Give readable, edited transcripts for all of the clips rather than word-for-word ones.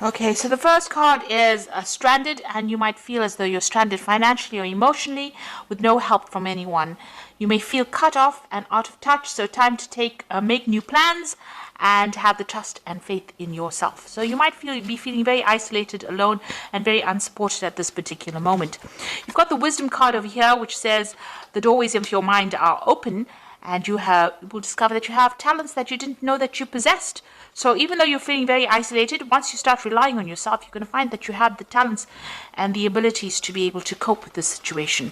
Okay, so the first card is stranded, and you might feel as though you're stranded financially or emotionally with no help from anyone. You may feel cut off and out of touch, so time to make new plans and have the trust and faith in yourself. So you might be feeling very isolated, alone, and very unsupported at this particular moment. You've got the wisdom card over here, which says the doorways of your mind are open, and you will discover that you have talents that you didn't know that you possessed. So even though you're feeling very isolated, once you start relying on yourself, you're going to find that you have the talents and the abilities to be able to cope with this situation.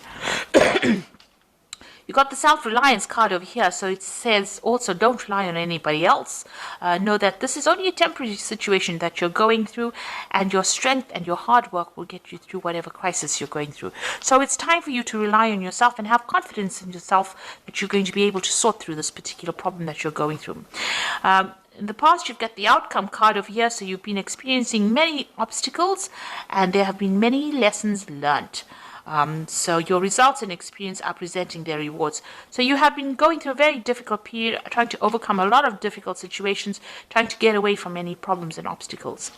You got the self-reliance card over here, so it says also don't rely on anybody else. Know that this is only a temporary situation that you're going through, and your strength and your hard work will get you through whatever crisis you're going through. So it's time for you to rely on yourself and have confidence in yourself that you're going to be able to sort through this particular problem that you're going through. In the past, you've got the outcome card over here, so you've been experiencing many obstacles, and there have been many lessons learned. So your results and experience are presenting their rewards. So you have been going through a very difficult period, trying to overcome a lot of difficult situations, trying to get away from any problems and obstacles.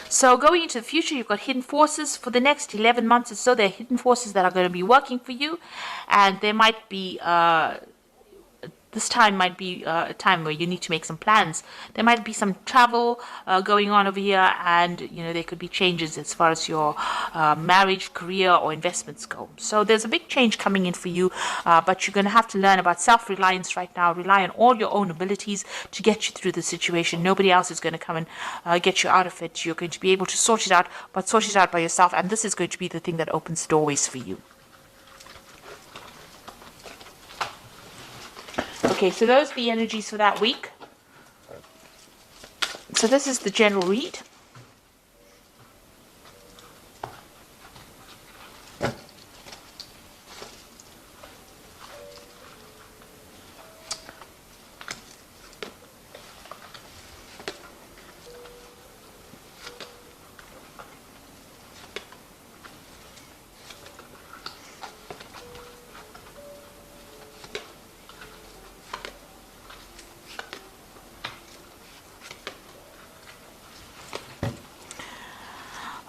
So going into the future, you've got hidden forces. For the next 11 months or so, there are hidden forces that are going to be working for you, and there might be this time might be a time where you need to make some plans. There might be some travel going on over here, and there could be changes as far as your marriage, career, or investments go. So there's a big change coming in for you, but you're going to have to learn about self-reliance right now. Rely on all your own abilities to get you through the situation. Nobody else is going to come and get you out of it. You're going to be able to sort it out, but sort it out by yourself, and this is going to be the thing that opens doorways for you. Okay, so those are the energies for that week. So this is the general read.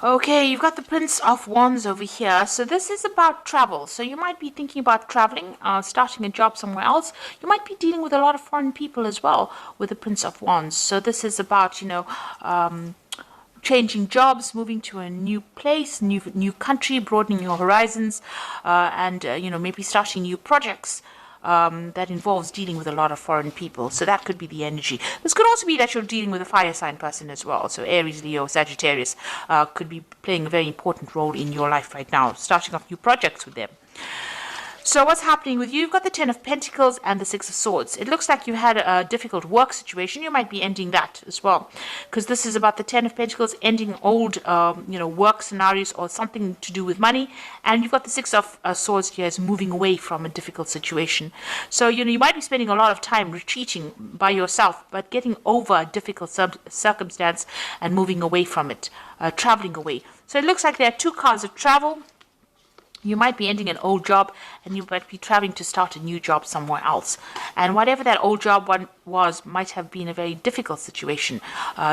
Okay, you've got the Prince of Wands over here. So this is about travel. So you might be thinking about traveling, starting a job somewhere else. You might be dealing with a lot of foreign people as well with the Prince of Wands. So this is about, changing jobs, moving to a new place, new country, broadening your horizons, and maybe starting new projects. That involves dealing with a lot of foreign people. So that could be the energy. This could also be that you're dealing with a fire sign person as well. So Aries, Leo, Sagittarius could be playing a very important role in your life right now, starting off new projects with them. So what's happening with you? You've got the Ten of Pentacles and the Six of Swords. It looks like you had a difficult work situation. You might be ending that as well, because this is about the Ten of Pentacles ending old, work scenarios or something to do with money. And you've got the Six of Swords here as moving away from a difficult situation. So, you might be spending a lot of time retreating by yourself, but getting over a difficult circumstance and moving away from it, traveling away. So it looks like there are two cards of travel. You might be ending an old job, and you might be traveling to start a new job somewhere else. And whatever that old job was might have been a very difficult situation.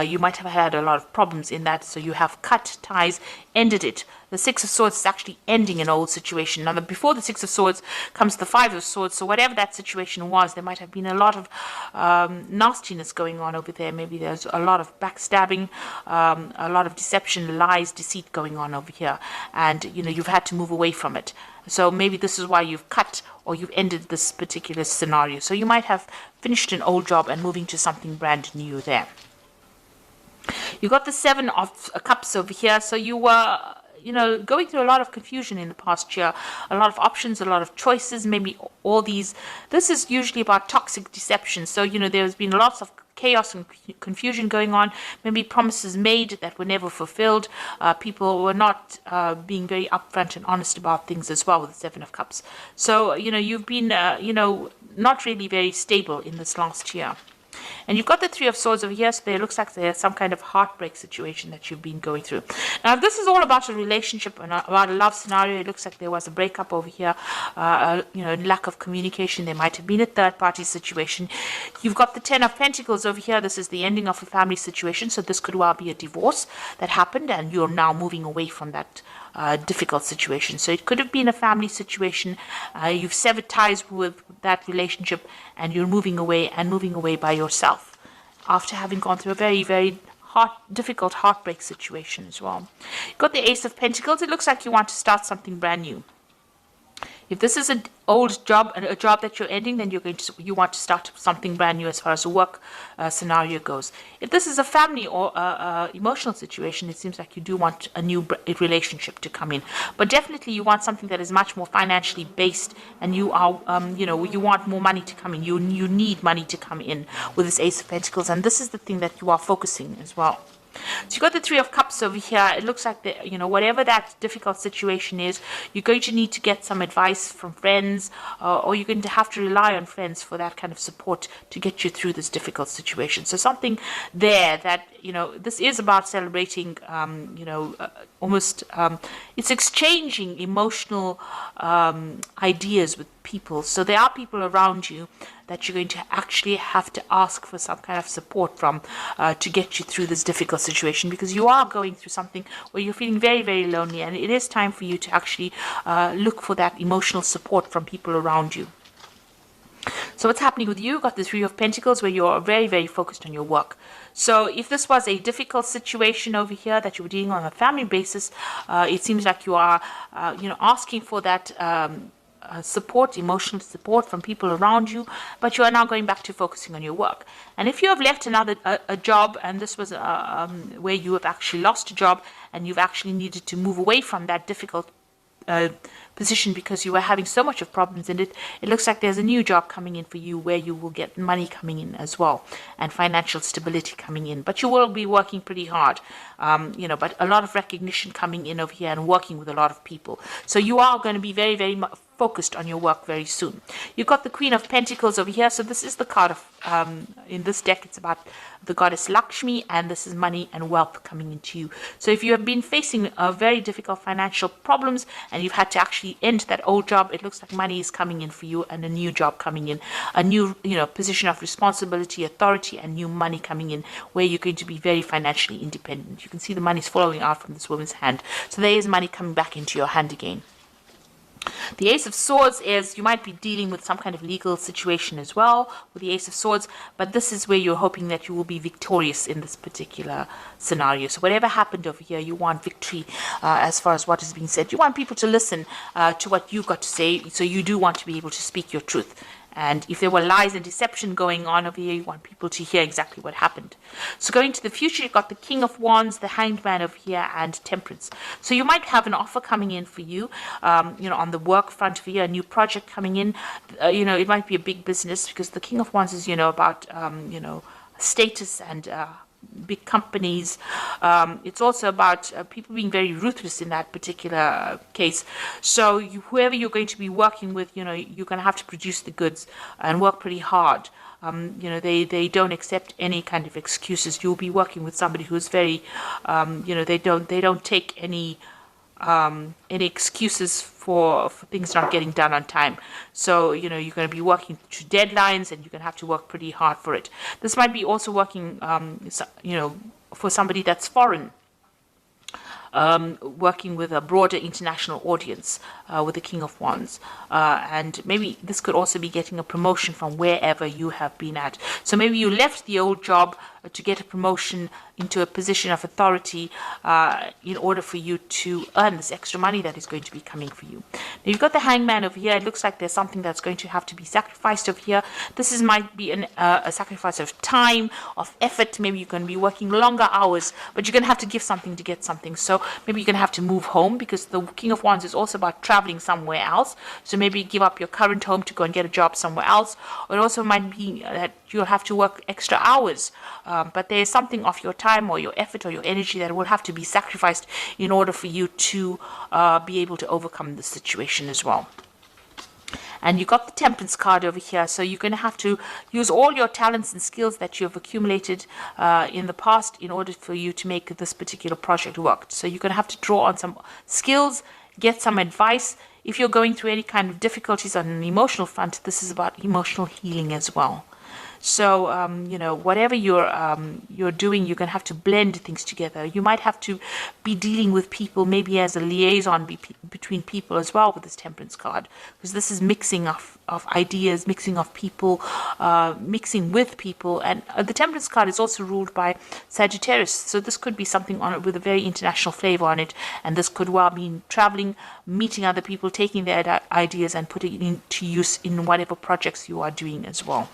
You might have had a lot of problems in that, so you have cut ties, ended it. The Six of Swords is actually ending an old situation. Now, before the Six of Swords comes the Five of Swords, so whatever that situation was, there might have been a lot of nastiness going on over there. Maybe there's a lot of backstabbing, a lot of deception, lies, deceit going on over here. And, you've had to move away from it. So maybe this is why you've cut or you've ended this particular scenario. So you might have finished an old job and moving to something brand new there. You got the Seven of Cups over here. So you were going through a lot of confusion in the past year, a lot of options, a lot of choices, maybe all these. This is usually about toxic deception. So, there's been lots of chaos and confusion going on, maybe promises made that were never fulfilled. People were not being very upfront and honest about things as well with the Seven of Cups. So, you've been, not really very stable in this last year. And you've got the Three of Swords over here, so there looks like there's some kind of heartbreak situation that you've been going through. Now, if this is all about a relationship and about a love scenario, it looks like there was a breakup over here, lack of communication. There might have been a third-party situation. You've got the Ten of Pentacles over here. This is the ending of a family situation, so this could well be a divorce that happened, and you're now moving away from that difficult situation. So it could have been a family situation. You've severed ties with that relationship, and you're moving away by yourself after having gone through a very, very difficult heartbreak situation as well. You've got the Ace of Pentacles. It looks like you want to start something brand new. If this is an old job, a job that you're ending, then you want to start something brand new as far as the work scenario goes. If this is a family or emotional situation, it seems like you do want a new relationship to come in. But definitely, you want something that is much more financially based, and you are, you want more money to come in. You need money to come in with this Ace of Pentacles, and this is the thing that you are focusing as well. So you've got the Three of Cups over here. It looks like whatever that difficult situation is, you're going to need to get some advice from friends, or you're going to have to rely on friends for that kind of support to get you through this difficult situation. So something there that, this is about celebrating, almost, it's exchanging emotional ideas with people. So there are people around you that you're going to actually have to ask for some kind of support from to get you through this difficult situation, because you are going through something where you're feeling very, very lonely, and it is time for you to actually look for that emotional support from people around you. So what's happening with you? You've got the Three of Pentacles, where you're very, very focused on your work. So if this was a difficult situation over here that you were dealing on a family basis, it seems like you are, asking for that support, emotional support from people around you, but you are now going back to focusing on your work. And if you have left a job, and this was where you have actually lost a job, and you've actually needed to move away from that difficult position because you were having so much of problems in it, it looks like there's a new job coming in for you where you will get money coming in as well, and financial stability coming in. But you will be working pretty hard, but a lot of recognition coming in over here, and working with a lot of people. So you are going to be very, very focused on your work very soon. You've got the Queen of Pentacles over here. So this is the card of, in this deck, it's about the goddess Lakshmi, and this is money and wealth coming into you. So if you have been facing very difficult financial problems, and you've had to actually end that old job, it looks like money is coming in for you, and a new job coming in, a new position of responsibility, authority, and new money coming in, where you're going to be very financially independent. You can see the money's flowing out from this woman's hand. So there is money coming back into your hand again. The Ace of Swords is, you might be dealing with some kind of legal situation as well with the Ace of Swords, but this is where you're hoping that you will be victorious in this particular scenario. So whatever happened over here, you want victory as far as what is being said. You want people to listen to what you've got to say, so you do want to be able to speak your truth. And if there were lies and deception going on over here, you want people to hear exactly what happened. So going to the future, you've got the King of Wands, the Hanged Man over here, and Temperance. So you might have an offer coming in for you, on the work front for you, a new project coming in. It might be a big business, because the King of Wands is, about, status and big companies. It's also about people being very ruthless in that particular case. So whoever you're going to be working with, you're going to have to produce the goods and work pretty hard. They don't accept any kind of excuses. You'll be working with somebody who's very, they don't take any excuses for things not getting done on time. So, you're going to be working to deadlines, and you're going to have to work pretty hard for it. This might be also working, for somebody that's foreign, working with a broader international audience with the King of Wands. And maybe this could also be getting a promotion from wherever you have been at. So maybe you left the old job to get a promotion into a position of authority in order for you to earn this extra money that is going to be coming for you. Now you've got the Hangman over here. It looks like there's something that's going to have to be sacrificed over here. This might be a sacrifice of time, of effort. Maybe you're going to be working longer hours, but you're going to have to give something to get something. So maybe you're going to have to move home, because the King of Wands is also about traveling somewhere else. So maybe give up your current home to go and get a job somewhere else. Or it also might be that you'll have to work extra hours, but there is something of your time or your effort or your energy that will have to be sacrificed in order for you to be able to overcome the situation as well. And you got the Temperance card over here, so you're going to have to use all your talents and skills that you have accumulated in the past in order for you to make this particular project work. So you're going to have to draw on some skills, get some advice. If you're going through any kind of difficulties on an emotional front, this is about emotional healing as well. So, whatever you're doing, you're going to have to blend things together. You might have to be dealing with people, maybe as a liaison between people as well with this Temperance card, because this is mixing of ideas, mixing of people, mixing with people. And the Temperance card is also ruled by Sagittarius. So this could be something on it with a very international flavor on it. And this could well mean traveling, meeting other people, taking their ideas and putting it into use in whatever projects you are doing as well.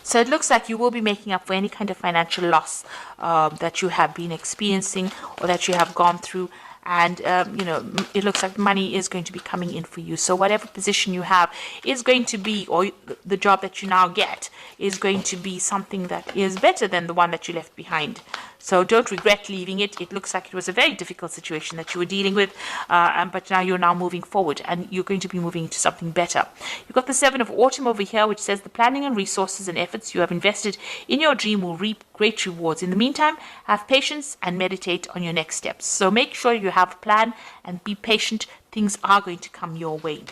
So it looks like you will be making up for any kind of financial loss that you have been experiencing or that you have gone through. And, it looks like money is going to be coming in for you. So whatever position you have is going to be, or the job that you now get is going to be something that is better than the one that you left behind. So don't regret leaving it. It looks like it was a very difficult situation that you were dealing with, but now you're now moving forward and you're going to be moving into something better. You've got the Seven of Autumn over here, which says the planning and resources and efforts you have invested in your dream will reap great rewards. In the meantime, have patience and meditate on your next steps. So make sure you have a plan and be patient. Things are going to come your way.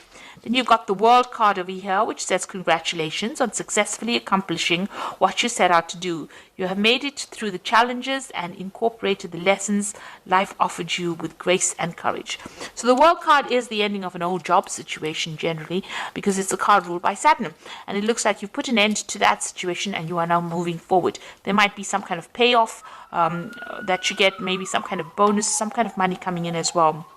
Then you've got the World card over here, which says congratulations on successfully accomplishing what you set out to do. You have made it through the challenges and incorporated the lessons life offered you with grace and courage. So the World card is the ending of an old job situation generally, because it's a card ruled by Saturn. And it looks like you've put an end to that situation and you are now moving forward. There might be some kind of payoff that you get, maybe some kind of bonus, some kind of money coming in as well,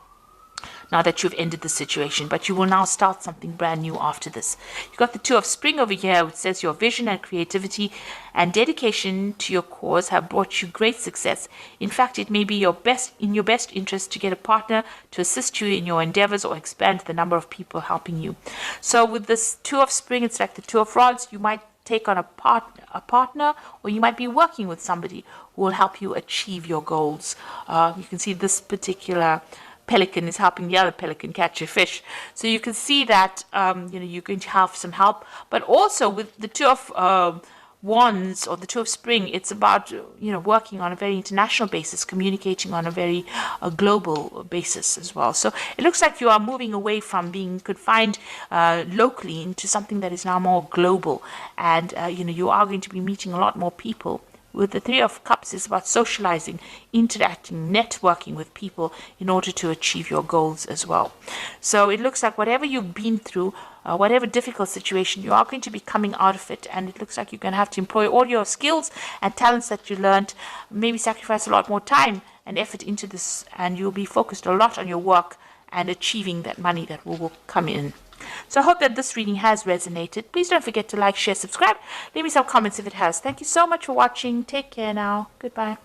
now that you've ended the situation, but you will now start something brand new after this. You've got the Two of Spring over here, which says your vision and creativity and dedication to your cause have brought you great success. In fact, it may be in your best interest to get a partner to assist you in your endeavors or expand the number of people helping you. So with this Two of Spring, it's like the Two of Rods. You might take on a partner, or you might be working with somebody who will help you achieve your goals. You can see this particular pelican is helping the other pelican catch a fish. So you can see that you're going to have some help. But also with the Two of Wands or the Two of Spring, it's about working on a very international basis, communicating on a very global basis as well. So it looks like you are moving away from being confined locally into something that is now more global, and you are going to be meeting a lot more people. With the Three of Cups, it's about socializing, interacting, networking with people in order to achieve your goals as well. So it looks like whatever you've been through, whatever difficult situation, you are going to be coming out of it. And it looks like you're going to have to employ all your skills and talents that you learned, maybe sacrifice a lot more time and effort into this, and you'll be focused a lot on your work and achieving that money that will come in. So I hope that this reading has resonated. Please don't forget to like, share, subscribe. Leave me some comments if it has. Thank you so much for watching. Take care now. Goodbye.